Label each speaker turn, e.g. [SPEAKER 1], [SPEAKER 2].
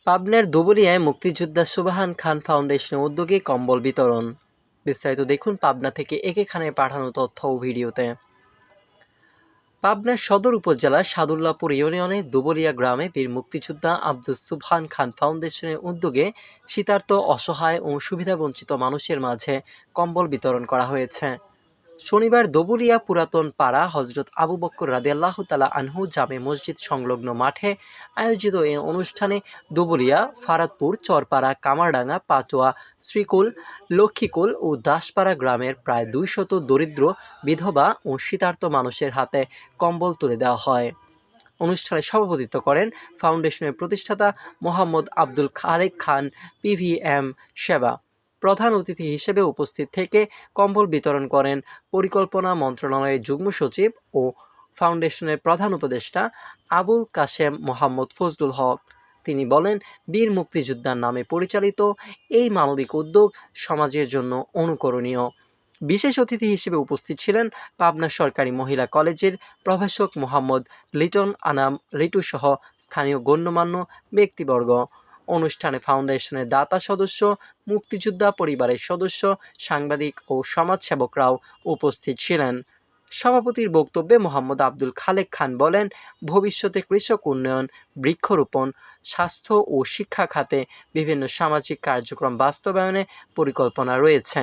[SPEAKER 1] পাবনার দুবুলিয়ায় মুক্তিযোদ্ধা সুবহান খান ফাউন্ডেশনের উদ্যোগে কম্বল বিতরণ। বিস্তারিত দেখুন পাবনা থেকে একে খানের পাঠানো তথ্য ও ভিডিওতে। পাবনার সদর উপজেলার সাদুল্লাপুর ইউনিয়নের দুবুলিয়া গ্রামে বীর মুক্তিযোদ্ধা আব্দুস সুবহান খান ফাউন্ডেশনের উদ্যোগে শীতার্ত, অসহায় ও সুবিধাবঞ্চিত মানুষের মাঝে কম্বল বিতরণ করা হয়েছে। শনিবার দুবুলিয়া পুরাতন পাড়া হজরত আবু বক্কর রাদিয়াল্লাহু তাআলা আনহু জামে মসজিদ সংলগ্ন মাঠে আয়োজিত এই অনুষ্ঠানে দুবুলিয়া, ফারাদপুর, চরপাড়া, কামারডাঙ্গা, পাচোয়া, শ্রীকুল, লক্ষ্মীকুল ও দাসপাড়া গ্রামের প্রায় 200 দরিদ্র, বিধবা ও শীতার্ত মানুষের হাতে কম্বল তুলে দেওয়া হয়। অনুষ্ঠানে সভাপতিত্ব করেন ফাউন্ডেশনের প্রতিষ্ঠাতা মোহাম্মদ আব্দুল খালেক খান পিভিএম সেবা। প্রধান অতিথি হিসেবে উপস্থিত থেকে কম্বল বিতরণ করেন পরিকল্পনা মন্ত্রণালয়ের যুগ্ম সচিব ও ফাউন্ডেশনের প্রধান উপদেষ্টা আবুল কাশেম মোহাম্মদ ফজলুল হক। তিনি বলেন, বীর মুক্তিযোদ্ধার নামে পরিচালিত এই মানবিক উদ্যোগ সমাজের জন্য অনুকরণীয়। বিশেষ অতিথি হিসেবে উপস্থিত ছিলেন পাবনা সরকারি মহিলা কলেজের প্রভাষক মোহাম্মদ লিটন আনাম লিটু সহ স্থানীয় গণ্যমান্য ব্যক্তিবর্গ। অনুষ্ঠানে ফাউন্ডেশনের দাতা সদস্য, মুক্তিযোদ্ধা পরিবারের সদস্য, সাংবাদিক ও সমাজসেবকরাও উপস্থিত ছিলেন। সভাপতির বক্তব্যে মোহাম্মদ আব্দুল খালেক খান বলেন, ভবিষ্যতে কৃষক উন্নয়ন, বৃক্ষরোপণ, স্বাস্থ্য ও শিক্ষা খাতে বিভিন্ন সামাজিক কার্যক্রম বাস্তবায়নে পরিকল্পনা রয়েছে।